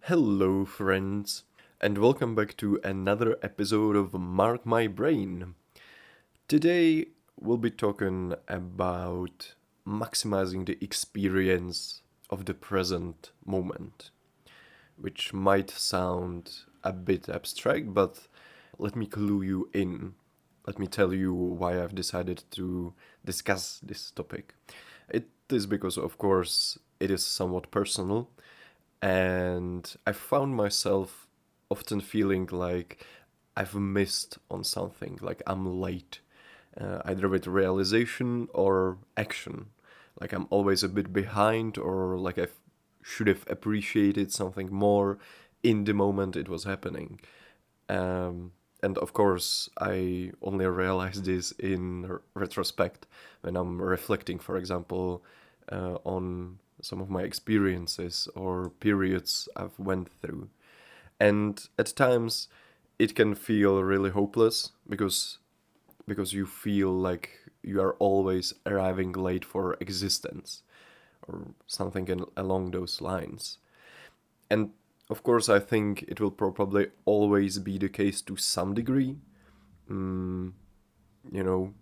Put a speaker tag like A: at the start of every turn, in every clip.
A: Hello, friends, and welcome back to another episode of Mark My Brain. Today, we'll be talking about maximizing the experience of the present moment, which might sound a bit abstract, but let me clue you in. Let me tell you why I've decided to discuss this topic. It is because, of course, it is somewhat personal, and I found myself often feeling like I've missed on something, like I'm late, either with realization or action. Like I'm always a bit behind, or like I should have appreciated something more in the moment it was happening. Um, and of course, I only realize this in retrospect when I'm reflecting, for example, on some of my experiences or periods I've went through. And at times, it can feel really hopeless because you feel like you are always arriving late for existence or something along those lines. And of course, I think it will probably always be the case to some degree. Mm, you know,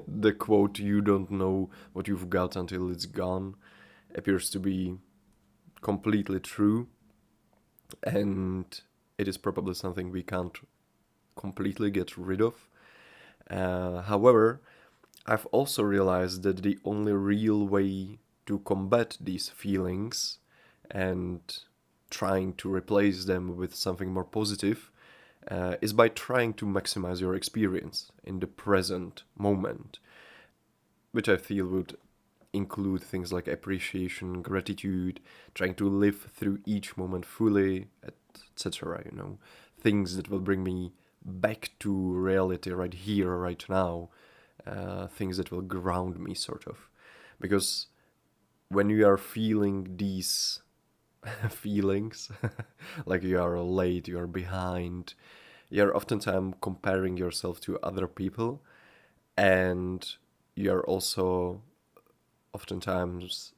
A: the quote, you don't know what you've got until it's gone, appears to be completely true. And it is probably something we can't completely get rid of. However, I've also realized that the only real way to combat these feelings and trying to replace them with something more positive is by trying to maximize your experience in the present moment, which I feel would include things like appreciation, gratitude, trying to live through each moment fully, etc. Things that will bring me back to reality right here, right now, things that will ground me, sort of. Because when you are feeling these feelings, like you are late, you are behind, you're oftentimes comparing yourself to other people, and you're also oftentimes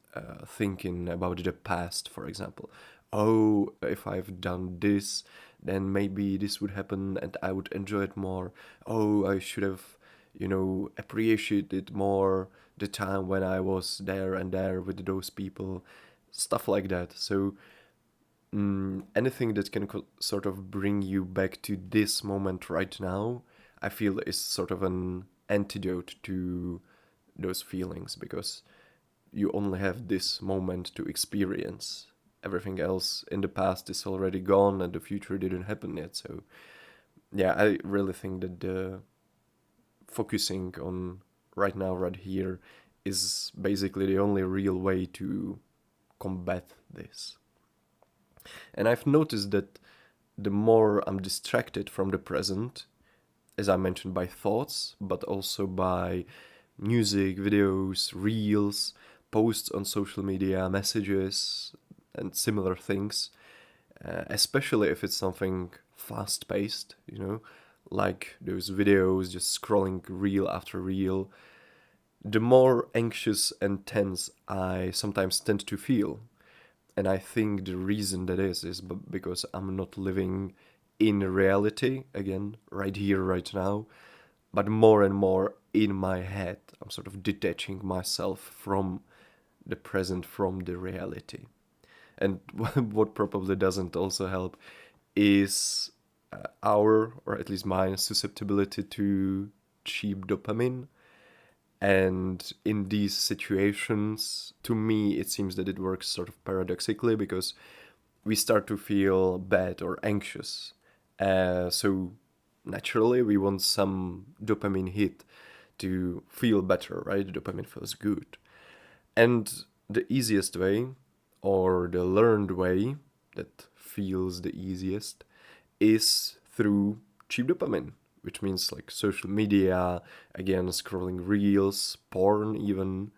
A: thinking about the past, for example. Oh, if I've done this, then maybe this would happen and I would enjoy it more. Oh, I should have, appreciated more the time when I was there and there with those people, stuff like that. So, anything that can sort of bring you back to this moment right now, I feel is sort of an antidote to those feelings because you only have this moment to experience. Everything else in the past is already gone and the future didn't happen yet. So, yeah, I really think that the focusing on right now, right here, is basically the only real way to combat this. And I've noticed that the more I'm distracted from the present, as I mentioned, by thoughts, but also by music, videos, reels, posts on social media, messages, and similar things, especially if it's something fast paced, like those videos just scrolling reel after reel, the more anxious and tense I sometimes tend to feel. And I think the reason that is because I'm not living in reality, again, right here, right now, but more and more in my head. I'm sort of detaching myself from the present, from the reality. And what probably doesn't also help is our, or at least my, susceptibility to cheap dopamine. And in these situations, to me, it seems that it works sort of paradoxically because we start to feel bad or anxious. So naturally, we want some dopamine hit to feel better, right? Dopamine feels good. And the easiest way, or the learned way that feels the easiest, is through cheap dopamine, which means like social media, again, scrolling reels, porn, even,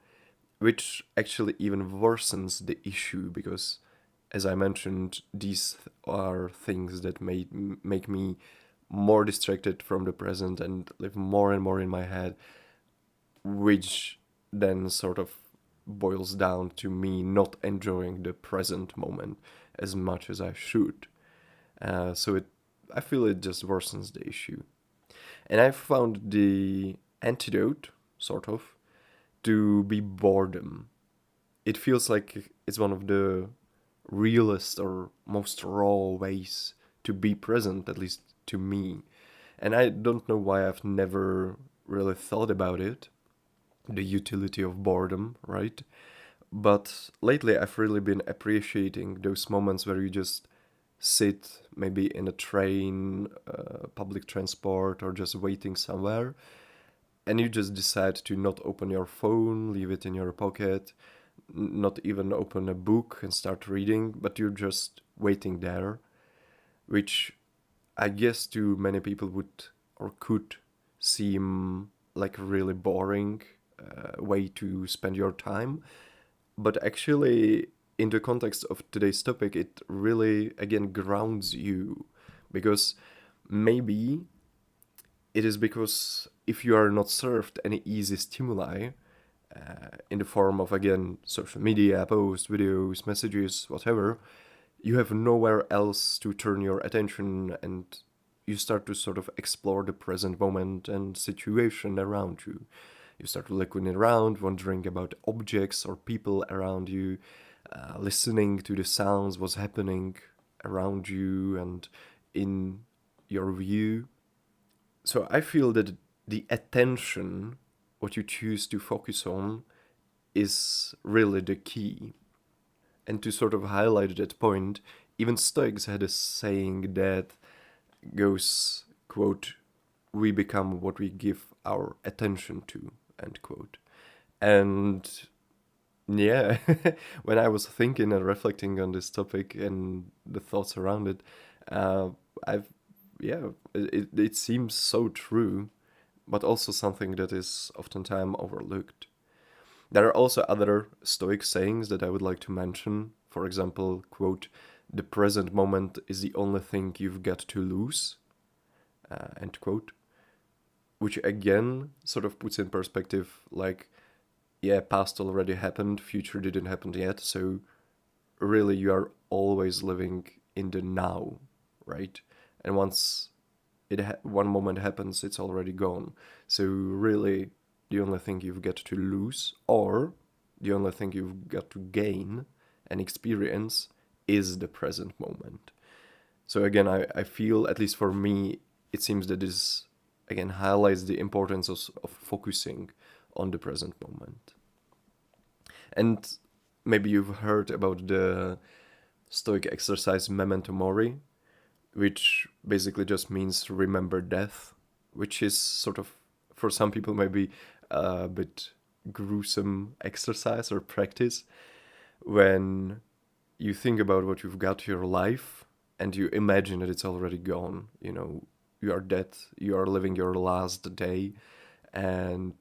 A: which actually even worsens the issue because, as I mentioned, these are things that make me more distracted from the present and live more and more in my head, which then sort of boils down to me not enjoying the present moment as much as I should. I feel it just worsens the issue. And I found the antidote, sort of, to be boredom. It feels like it's one of the realest or most raw ways to be present, at least to me. And I don't know why I've never really thought about it, the utility of boredom, right? But lately I've really been appreciating those moments where you just sit maybe in a train, public transport, or just waiting somewhere, and you just decide to not open your phone, leave it in your pocket, not even open a book and start reading, but you're just waiting there, which I guess to many people would or could seem like a really boring way to spend your time. But actually, in the context of today's topic, it really, again, grounds you. Because maybe it is because if you are not served any easy stimuli in the form of, again, social media, posts, videos, messages, whatever, you have nowhere else to turn your attention, and you start to sort of explore the present moment and situation around you. You start looking around, wondering about objects or people around you, listening to the sounds, what's happening around you and in your view. So I feel that the attention, what you choose to focus on, is really the key. And to sort of highlight that point, even Stoics had a saying that goes, quote, "We become what we give our attention to," end quote. And yeah, when I was thinking and reflecting on this topic and the thoughts around it, uh, I've, yeah, it seems so true, but also something that is oftentimes overlooked. There are also other Stoic sayings that I would like to mention. For example, quote, "The present moment is the only thing you've got to lose," end quote. Which again sort of puts in perspective, like, yeah, past already happened, future didn't happen yet, so really you are always living in the now, right? And once one moment happens, it's already gone. So really, the only thing you've got to lose, or the only thing you've got to gain and experience, is the present moment. So again, I feel, at least for me, it seems that this again highlights the importance of focusing on the present moment. And maybe you've heard about the Stoic exercise Memento Mori, which basically just means remember death, which is sort of, for some people, maybe a bit gruesome exercise or practice when you think about what you've got to your life and you imagine that it's already gone. You know, you are dead, you are living your last day, and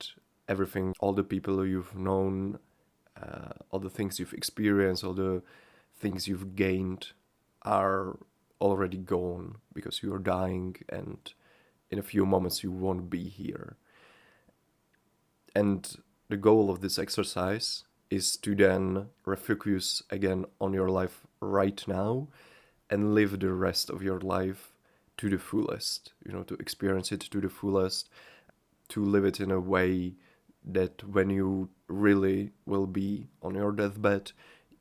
A: everything, all the people you've known, all the things you've experienced, all the things you've gained are already gone because you're dying, and in a few moments you won't be here. And the goal of this exercise is to then refocus again on your life right now and live the rest of your life to the fullest, to experience it to the fullest, to live it in a way that when you really will be on your deathbed,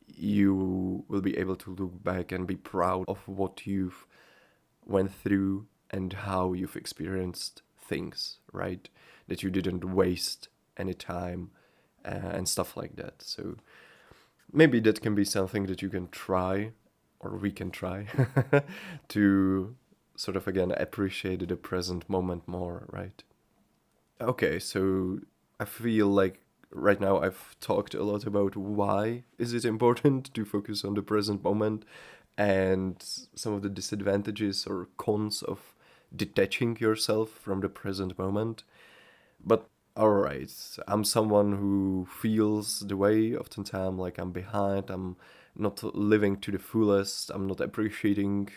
A: you will be able to look back and be proud of what you've went through and how you've experienced things, right? That you didn't waste any time and stuff like that. So maybe that can be something that you can try, or we can try, to sort of again appreciate the present moment more, right? Okay, so I feel like right now I've talked a lot about why is it important to focus on the present moment and some of the disadvantages or cons of detaching yourself from the present moment. But alright, I'm someone who feels the way oftentimes, like I'm behind, I'm not living to the fullest, I'm not appreciating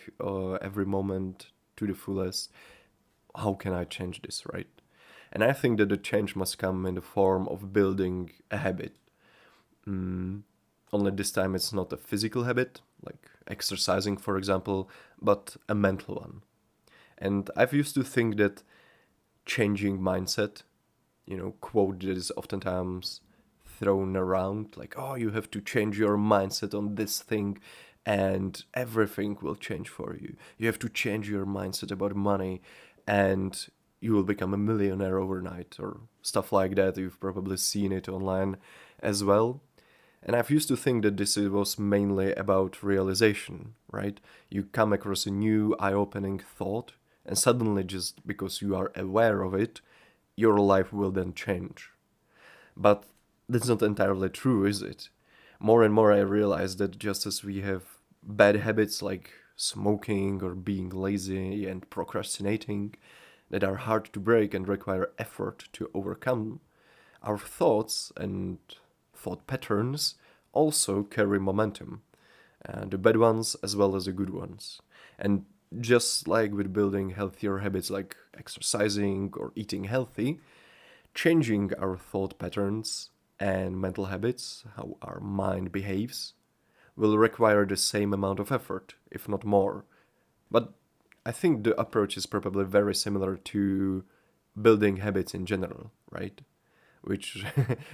A: every moment to the fullest. How can I change this, right? And I think that the change must come in the form of building a habit. Only this time it's not a physical habit, like exercising, for example, but a mental one. And I've used to think that changing mindset, quote that is oftentimes thrown around, like, oh, you have to change your mindset on this thing and everything will change for you. You have to change your mindset about money and you will become a millionaire overnight, or stuff like that. You've probably seen it online as well. And I've used to think that this was mainly about realization, right? You come across a new eye opening thought, and suddenly, just because you are aware of it, your life will then change. But that's not entirely true, is it? More and more, I realize that just as we have bad habits like smoking or being lazy and procrastinating that are hard to break and require effort to overcome, our thoughts and thought patterns also carry momentum, the bad ones as well as the good ones. And just like with building healthier habits like exercising or eating healthy, changing our thought patterns and mental habits, how our mind behaves, will require the same amount of effort, if not more. But I think the approach is probably very similar to building habits in general, right? Which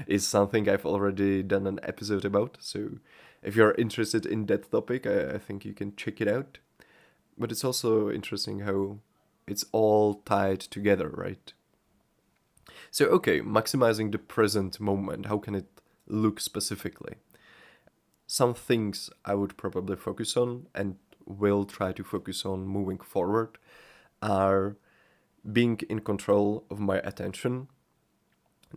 A: is something I've already done an episode about. So if you're interested in that topic, I think you can check it out. But it's also interesting how it's all tied together, right? So, okay, maximizing the present moment, how can it look specifically? Some things I would probably focus on and will try to focus on moving forward are being in control of my attention,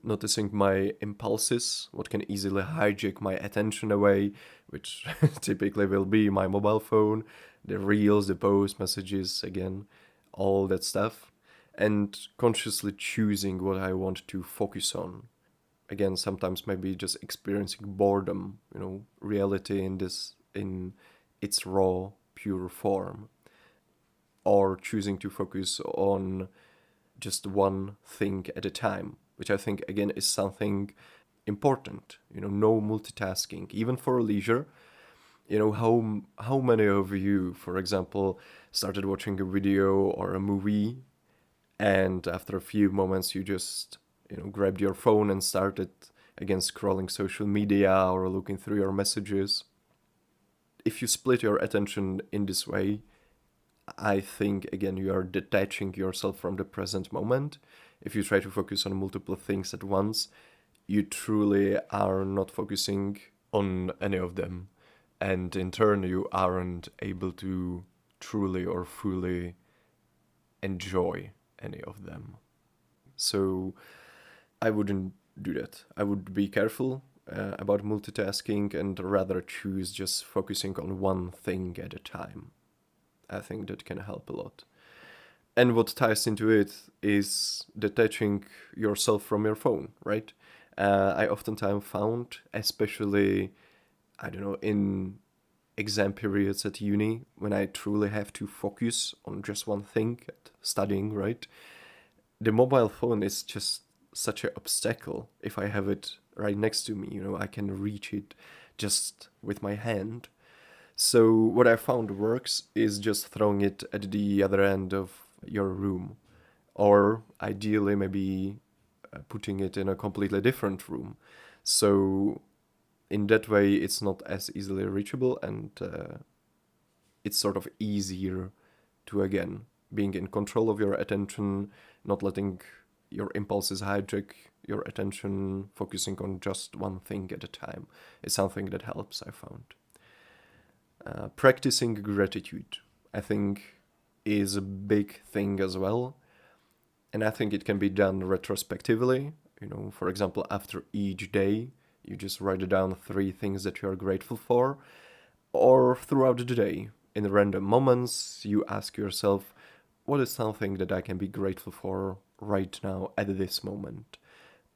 A: noticing my impulses, what can easily hijack my attention away, which typically will be my mobile phone, the reels, the post messages, again, all that stuff, and consciously choosing what I want to focus on. Again, sometimes maybe just experiencing boredom, reality in its raw, pure form, or choosing to focus on just one thing at a time, which I think again is something important. No multitasking, even for leisure. How many of you, for example, started watching a video or a movie, and after a few moments you just grabbed your phone and started again scrolling social media or looking through your messages. If you split your attention in this way, I think again you are detaching yourself from the present moment. If you try to focus on multiple things at once, you truly are not focusing on any of them, and in turn you aren't able to truly or fully enjoy any of them. So I wouldn't do that. I would be careful about multitasking and rather choose just focusing on one thing at a time. I think that can help a lot. And what ties into it is detaching yourself from your phone, right? I oftentimes found, especially, I don't know, in exam periods at uni, when I truly have to focus on just one thing, studying, right? The mobile phone is just such an obstacle. If I have it right next to me, I can reach it just with my hand. So what I found works is just throwing it at the other end of your room, or ideally maybe putting it in a completely different room. So in that way, it's not as easily reachable, and it's sort of easier to, again, being in control of your attention, not letting your impulses hijack your attention, focusing on just one thing at a time is something that helps, I found. Practicing gratitude, I think, is a big thing as well. And I think it can be done retrospectively. For example, after each day, you just write down 3 things that you are grateful for. Or throughout the day, in random moments, you ask yourself, what is something that I can be grateful for right now at this moment?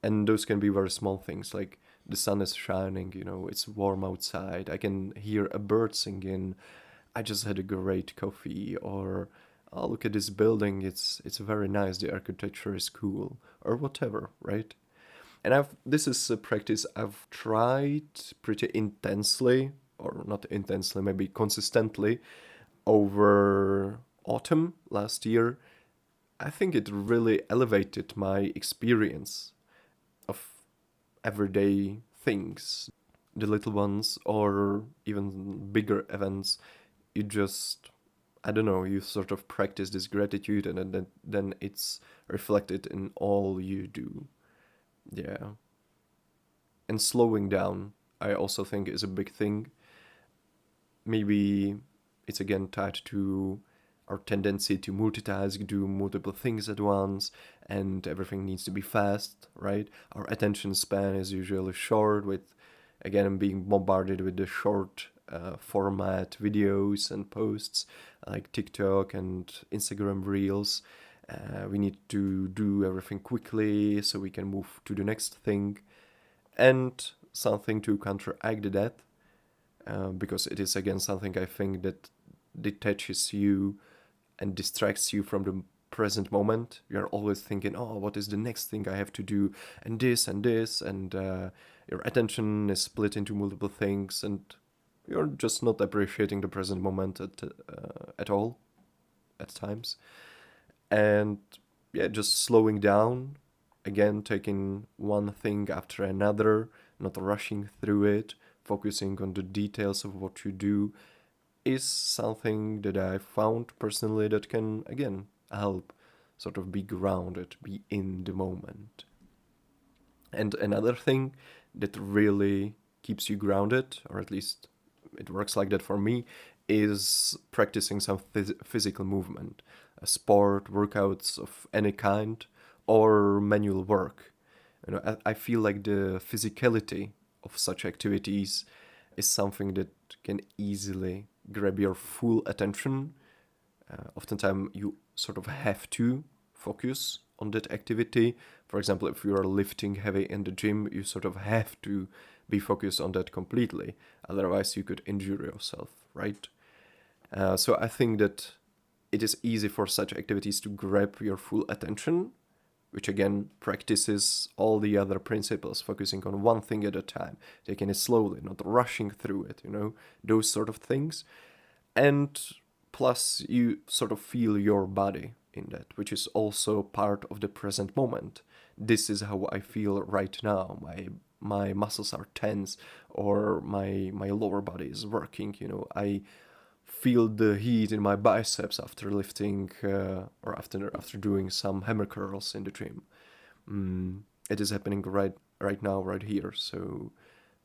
A: And those can be very small things, like the sun is shining, it's warm outside, I can hear a bird singing, I just had a great coffee, or oh, look at this building, it's very nice, the architecture is cool, or whatever, right? And this is a practice I've tried pretty intensely or not intensely, maybe consistently over autumn last year, I think it really elevated my experience of everyday things, the little ones or even bigger events. You just, I don't know, you sort of practice this gratitude, and then it's reflected in all you do. Yeah. And slowing down, I also think, is a big thing. Maybe it's again tied to our tendency to multitask, do multiple things at once, and everything needs to be fast, right? Our attention span is usually short, with again being bombarded with the short format videos and posts like TikTok and Instagram Reels. We need to do everything quickly so we can move to the next thing. And something to counteract that, because it is again something I think that detaches you and distracts you from the present moment. You're always thinking, oh, what is the next thing I have to do, and this, and your attention is split into multiple things, and you're just not appreciating the present moment at all at times. And yeah, just slowing down, again, taking one thing after another, not rushing through it, focusing on the details of what you do, is something that I found personally that can, again, help sort of be grounded, be in the moment. And another thing that really keeps you grounded, or at least it works like that for me, is practicing some physical movement, a sport, workouts of any kind, or manual work. You know, I feel like the physicality of such activities is something that can easily grab your full attention. Oftentimes, you sort of have to focus on that activity. For example, if you are lifting heavy in the gym, you sort of have to be focused on that completely. Otherwise, you could injure yourself, right? So I think that it is easy for such activities to grab your full attention, which again practices all the other principles, focusing on one thing at a time, taking it slowly, not rushing through it, those sort of things. And plus, you sort of feel your body in that, which is also part of the present moment. This is how I feel right now. My muscles are tense, or my lower body is working. I feel the heat in my biceps after lifting, or after doing some hammer curls in the gym. It is happening right now, right here. So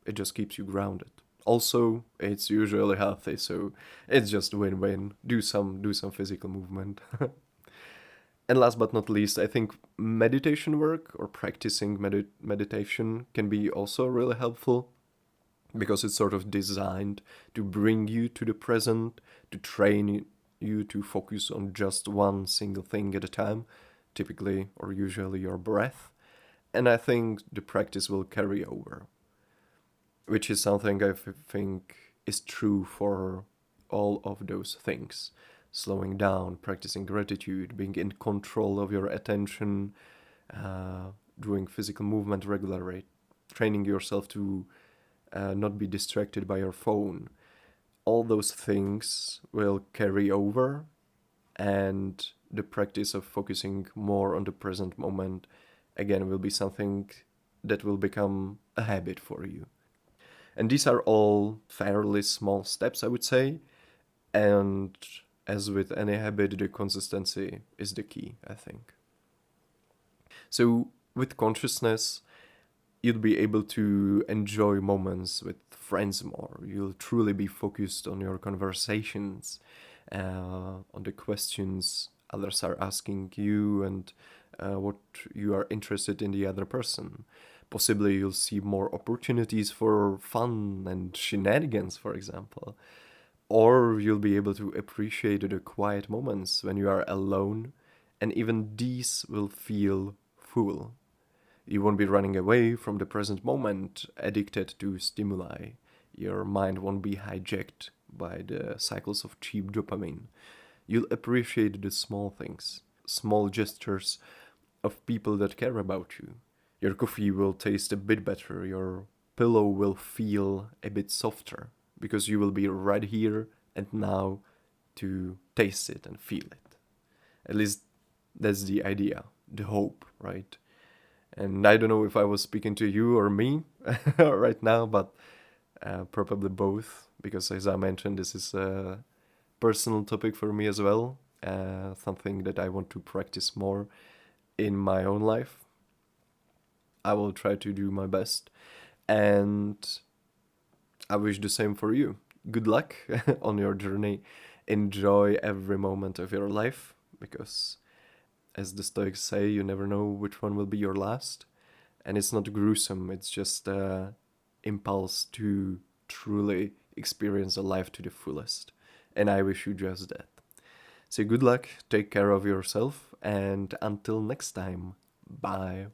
A: it just keeps you grounded. Also, it's usually healthy, so it's just win-win. Do some physical movement. And last but not least, I think meditation work or practicing meditation can be also really helpful, because it's sort of designed to bring you to the present, to train you to focus on just one single thing at a time, typically or usually your breath. And I think the practice will carry over, which is something I think is true for all of those things. Slowing down, practicing gratitude, being in control of your attention, doing physical movement regularly, training yourself to not be distracted by your phone. All those things will carry over, and the practice of focusing more on the present moment, again, will be something that will become a habit for you. And these are all fairly small steps, I would say. And as with any habit, the consistency is the key, I think. So with consciousness, you'll be able to enjoy moments with friends more. You'll truly be focused on your conversations, on the questions others are asking you, and what you are interested in the other person. Possibly you'll see more opportunities for fun and shenanigans, for example. Or you'll be able to appreciate the quiet moments when you are alone, and even these will feel full. You won't be running away from the present moment, addicted to stimuli. Your mind won't be hijacked by the cycles of cheap dopamine. You'll appreciate the small things, small gestures of people that care about you. Your coffee will taste a bit better, your pillow will feel a bit softer, because you will be right here and now to taste it and feel it. At least that's the idea, the hope, right? And I don't know if I was speaking to you or me right now, but probably both, because as I mentioned, this is a personal topic for me as well, something that I want to practice more in my own life. I will try to do my best, and I wish the same for you. Good luck on your journey. Enjoy every moment of your life, because as the Stoics say, you never know which one will be your last. And it's not gruesome, it's just a impulse to truly experience a life to the fullest. And I wish you just that. So good luck, take care of yourself, and until next time, bye.